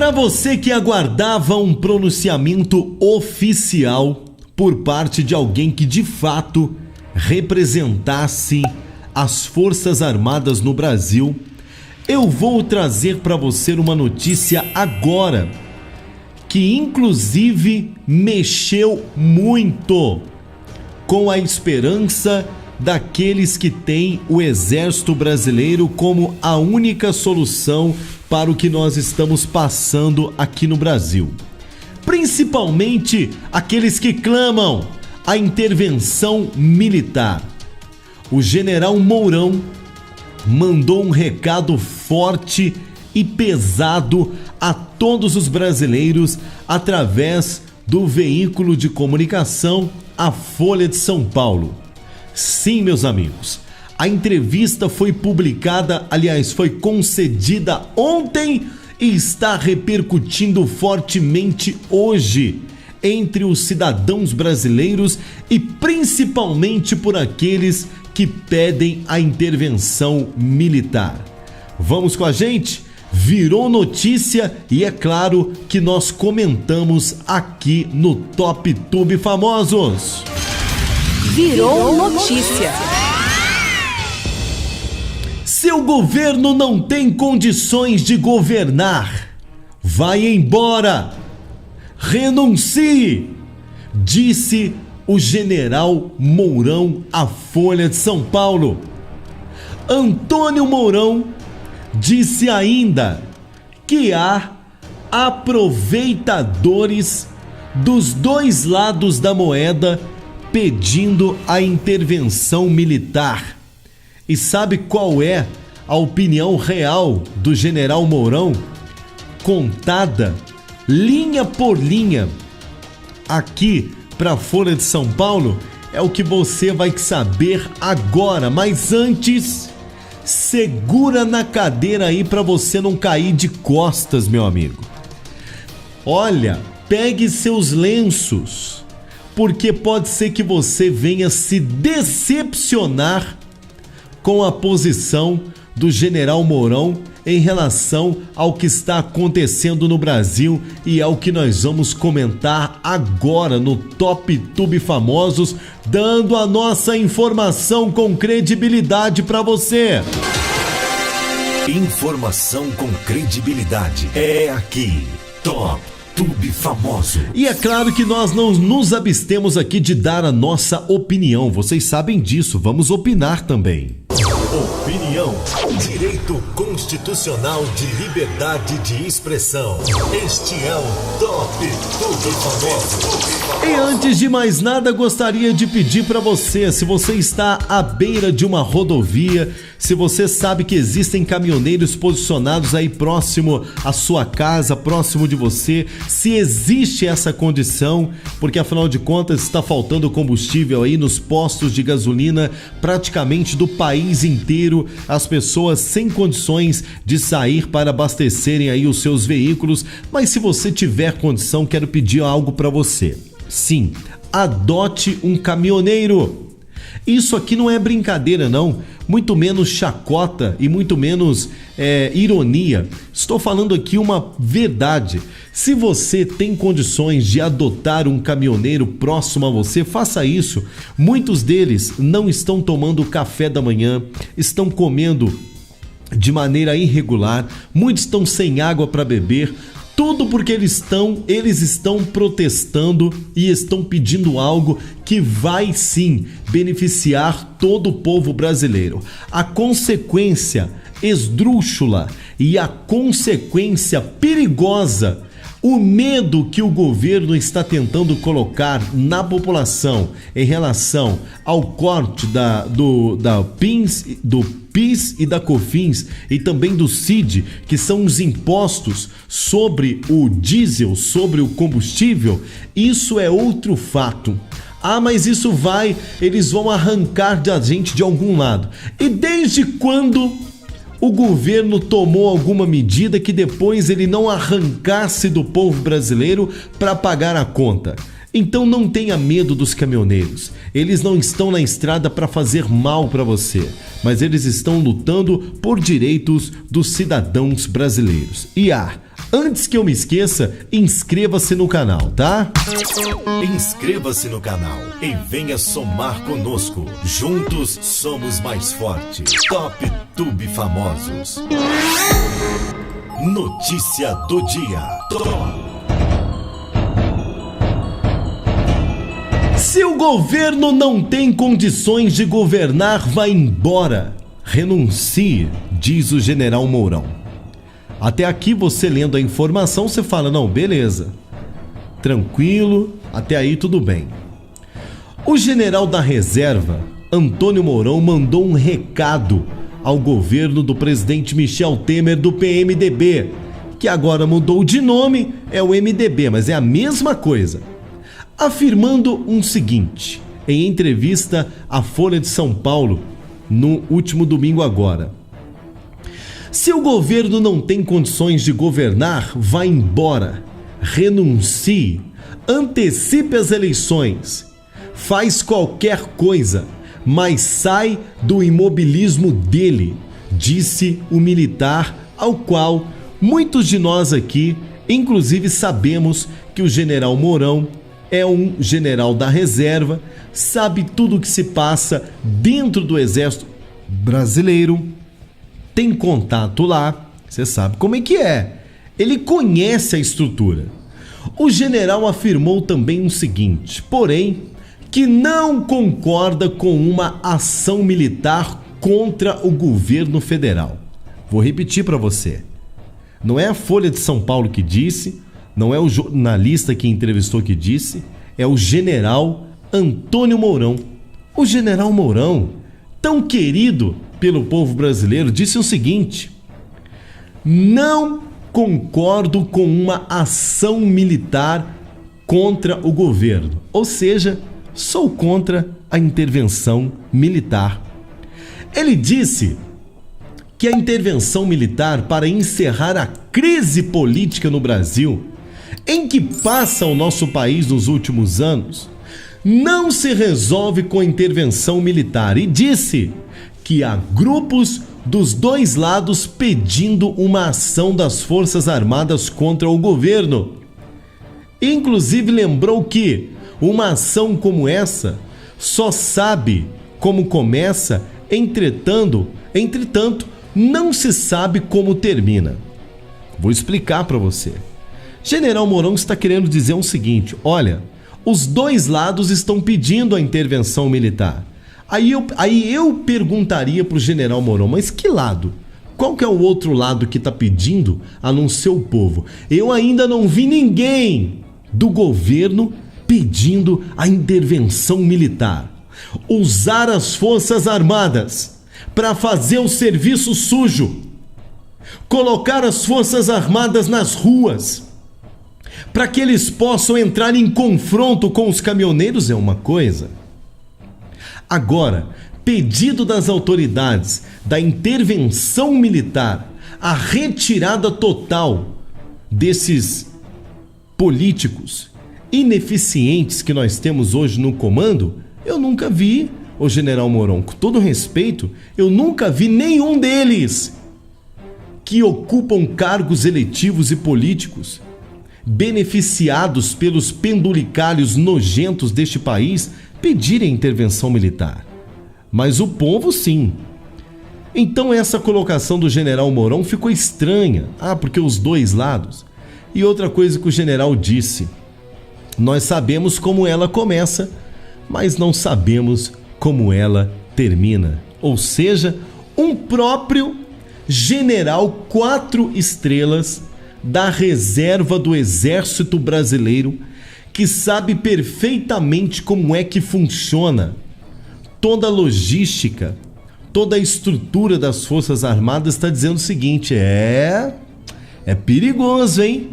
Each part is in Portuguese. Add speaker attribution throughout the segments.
Speaker 1: Para você que aguardava um pronunciamento oficial por parte de alguém que de fato representasse as Forças Armadas no Brasil, eu vou trazer para você uma notícia agora que inclusive mexeu muito com a esperança daqueles que têm o Exército Brasileiro como a única solução para o que nós estamos passando aqui no Brasil. Principalmente aqueles que clamam a intervenção militar. O general Mourão mandou um recado forte e pesado a todos os brasileiros através do veículo de comunicação A Folha de São Paulo. Sim, meus amigos, a entrevista foi publicada, aliás, foi concedida ontem e está repercutindo fortemente hoje entre os cidadãos brasileiros e principalmente por aqueles que pedem a intervenção militar. Vamos com a gente? Virou notícia e é claro que nós comentamos aqui no Top Tube Famosos.
Speaker 2: Virou notícia.
Speaker 1: Seu governo não tem condições de governar. Vai embora. Renuncie, disse o general Mourão à Folha de São Paulo. Antônio Mourão disse ainda que há aproveitadores dos dois lados da moeda pedindo a intervenção militar. E sabe qual é a opinião real do general Mourão? Contada linha por linha aqui para a Folha de São Paulo, é o que você vai saber agora. Mas antes, segura na cadeira aí para você não cair de costas, meu amigo. Olha, pegue seus lenços, porque pode ser que você venha se decepcionar com a posição do general Mourão em relação ao que está acontecendo no Brasil, e é o que nós vamos comentar agora no Top Tube Famosos, dando a nossa informação com credibilidade para você.
Speaker 3: Informação com credibilidade é aqui, Top Tube Famoso.
Speaker 1: E é claro que nós não nos abstemos aqui de dar a nossa opinião, vocês sabem disso, vamos opinar também.
Speaker 3: Opinião, direito constitucional de liberdade de expressão. Este é o Top Tube Famoso.
Speaker 1: E antes de mais nada, gostaria de pedir para você, se você está à beira de uma rodovia, se você sabe que existem caminhoneiros posicionados aí próximo à sua casa, próximo de você, se existe essa condição, porque afinal de contas está faltando combustível aí nos postos de gasolina praticamente do país inteiro, as pessoas sem condições de sair para abastecerem aí os seus veículos. Mas se você tiver condição, quero pedir algo para você. Sim, adote um caminhoneiro. Isso aqui não é brincadeira não, muito menos chacota e muito menos ironia. Estou falando aqui uma verdade. Se você tem condições de adotar um caminhoneiro próximo a você, faça isso. Muitos deles não estão tomando café da manhã, estão comendo de maneira irregular, muitos estão sem água para beber. Tudo porque eles estão protestando e estão pedindo algo que vai sim beneficiar todo o povo brasileiro. A consequência esdrúxula e a consequência perigosa, o medo que o governo está tentando colocar na população em relação ao corte do PIS e da COFINS e também do CID, que são os impostos sobre o diesel, sobre o combustível, isso é outro fato. Ah, mas eles vão arrancar da gente de algum lado. E desde quando o governo tomou alguma medida que depois ele não arrancasse do povo brasileiro para pagar a conta? Então não tenha medo dos caminhoneiros. Eles não estão na estrada para fazer mal para você, mas eles estão lutando por direitos dos cidadãos brasileiros. E Antes que eu me esqueça, inscreva-se no canal, tá?
Speaker 3: Inscreva-se no canal e venha somar conosco. Juntos somos mais fortes. Top Tube Famosos. Notícia do dia. Top.
Speaker 1: Se o governo não tem condições de governar, vá embora. Renuncie, diz o general Mourão. Até aqui, você lendo a informação, você fala, não, beleza, tranquilo, até aí tudo bem. O general da reserva, Antônio Mourão, mandou um recado ao governo do presidente Michel Temer do PMDB, que agora mudou de nome, é o MDB, mas é a mesma coisa, afirmando o seguinte, em entrevista à Folha de São Paulo, no último domingo agora. Se o governo não tem condições de governar, vá embora, renuncie, antecipe as eleições, faz qualquer coisa, mas sai do imobilismo dele, disse o militar, ao qual muitos de nós aqui, inclusive sabemos que o general Mourão é um general da reserva, sabe tudo o que se passa dentro do exército brasileiro, tem contato lá, você sabe como é que é. Ele conhece a estrutura. O general afirmou também o seguinte, porém, que não concorda com uma ação militar contra o governo federal. Vou repetir para você. Não é a Folha de São Paulo que disse, não é o jornalista que entrevistou que disse, é o general Antônio Mourão. O general Mourão, tão querido pelo povo brasileiro, disse o seguinte: não concordo com uma ação militar contra o governo, ou seja, sou contra a intervenção militar. Ele disse que a intervenção militar para encerrar a crise política no Brasil, em que passa o nosso país nos últimos anos, não se resolve com a intervenção militar, e disse que há grupos dos dois lados pedindo uma ação das Forças Armadas contra o governo. Inclusive lembrou que uma ação como essa só sabe como começa, entretanto, não se sabe como termina. Vou explicar para você. General Mourão está querendo dizer o seguinte, olha, os dois lados estão pedindo a intervenção militar. Aí eu perguntaria para o general Mourão, mas que lado? Qual que é o outro lado que está pedindo a não ser o povo? Eu ainda não vi ninguém do governo pedindo a intervenção militar. Usar as Forças Armadas para fazer o serviço sujo. Colocar as Forças Armadas nas ruas para que eles possam entrar em confronto com os caminhoneiros é uma coisa. Agora, pedido das autoridades da intervenção militar, a retirada total desses políticos ineficientes que nós temos hoje no comando, eu nunca vi, ô general Mourão, com todo respeito, eu nunca vi nenhum deles que ocupam cargos eletivos e políticos, beneficiados pelos penduricalhos nojentos deste país, pedirem intervenção militar. Mas o povo sim. Então essa colocação do general Mourão ficou estranha. Porque os dois lados. E outra coisa que o general disse: nós sabemos como ela começa, mas não sabemos como ela termina. Ou seja, um próprio general 4 estrelas da reserva do Exército Brasileiro, que sabe perfeitamente como é que funciona toda a logística, toda a estrutura das Forças Armadas, está dizendo o seguinte, é perigoso, hein?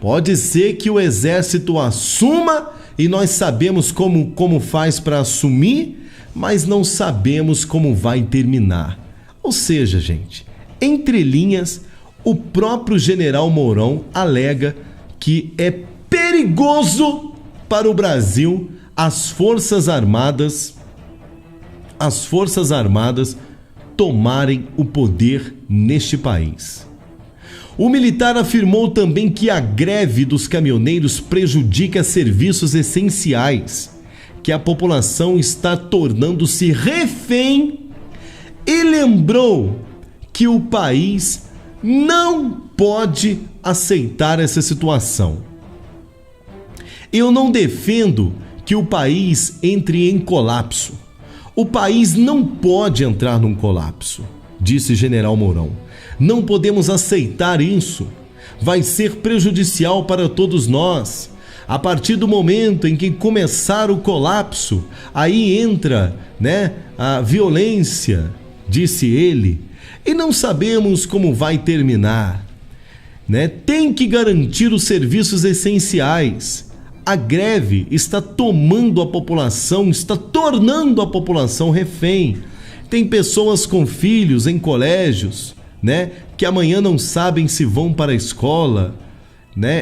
Speaker 1: Pode ser que o Exército assuma e nós sabemos como faz para assumir, mas não sabemos como vai terminar. Ou seja, gente, entre linhas, o próprio general Mourão alega que é perigoso para o Brasil as Forças Armadas tomarem o poder neste país. O militar afirmou também que a greve dos caminhoneiros prejudica serviços essenciais, que a população está tornando-se refém, e lembrou que o país não pode aceitar essa situação. Eu não defendo que o país entre em colapso. O país não pode entrar num colapso, disse General Mourão. Não podemos aceitar isso. Vai ser prejudicial para todos nós. A partir do momento em que começar o colapso, aí entra, a violência, disse ele, e não sabemos como vai terminar. Tem que garantir os serviços essenciais. A greve está tomando a população, está tornando a população refém. Tem pessoas com filhos em colégios, que amanhã não sabem se vão para a escola,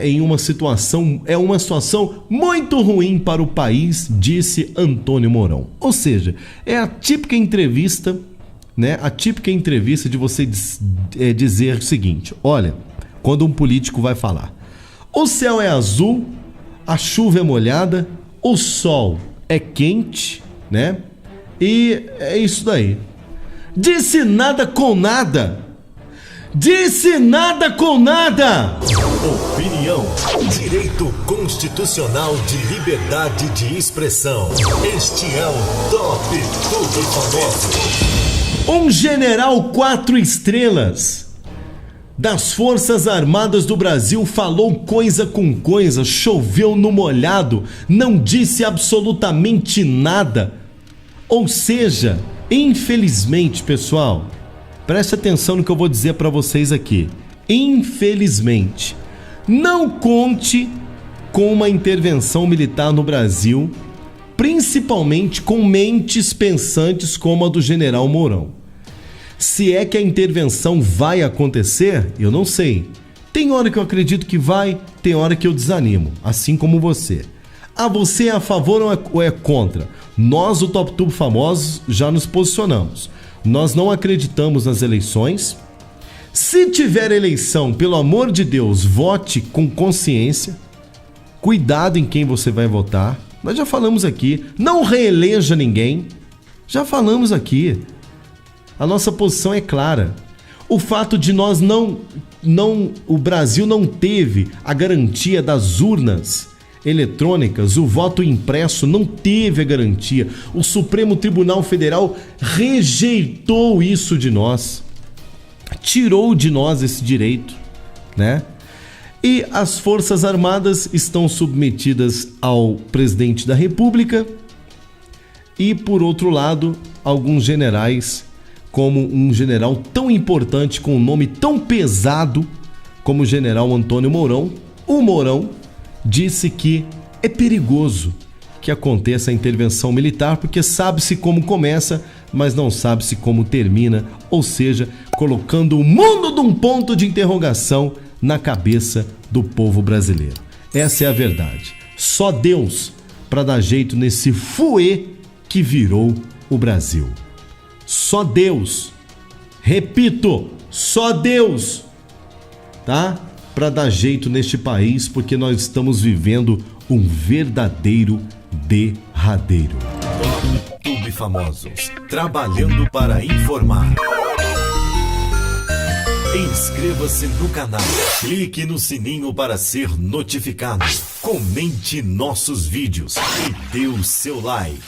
Speaker 1: em uma situação muito ruim para o país, disse Antônio Mourão. Ou seja, é a típica entrevista, de você dizer o seguinte: olha, quando um político vai falar, o céu é azul, a chuva é molhada, o sol é quente, e é isso daí. Disse nada com nada. Disse nada com nada.
Speaker 3: Opinião, direito constitucional de liberdade de expressão. Este é o Top Tudo Famoso.
Speaker 1: Um general 4 estrelas das Forças Armadas do Brasil falou coisa com coisa, choveu no molhado, não disse absolutamente nada. Ou seja, infelizmente, pessoal, preste atenção no que eu vou dizer para vocês aqui. Infelizmente, não conte com uma intervenção militar no Brasil, principalmente com mentes pensantes como a do General Mourão. Se é que a intervenção vai acontecer, eu não sei. Tem hora que eu acredito que vai, tem hora que eu desanimo, assim como você. Você é a favor ou é contra? Nós, o Top Tubo Famosos, já nos posicionamos. Nós não acreditamos nas eleições. Se tiver eleição, pelo amor de Deus, vote com consciência. Cuidado em quem você vai votar. Nós já falamos aqui. Não reeleja ninguém. Já falamos aqui. A nossa posição é clara. O fato de nós o Brasil não teve a garantia das urnas eletrônicas, o voto impresso não teve a garantia. O Supremo Tribunal Federal rejeitou isso de nós, tirou de nós esse direito, E as Forças Armadas estão submetidas ao presidente da República e, por outro lado, alguns generais, como um general tão importante, com um nome tão pesado como o general Antônio Mourão. O Mourão disse que é perigoso que aconteça a intervenção militar, porque sabe-se como começa, mas não sabe-se como termina, ou seja, colocando o mundo de um ponto de interrogação na cabeça do povo brasileiro. Essa é a verdade. Só Deus para dar jeito nesse fuê que virou o Brasil. Só Deus. Repito, só Deus, para dar jeito neste país, porque nós estamos vivendo um verdadeiro derradeiro.
Speaker 3: Top Famosos, trabalhando para informar. Inscreva-se no canal, clique no sininho para ser notificado, comente nossos vídeos e dê o seu like.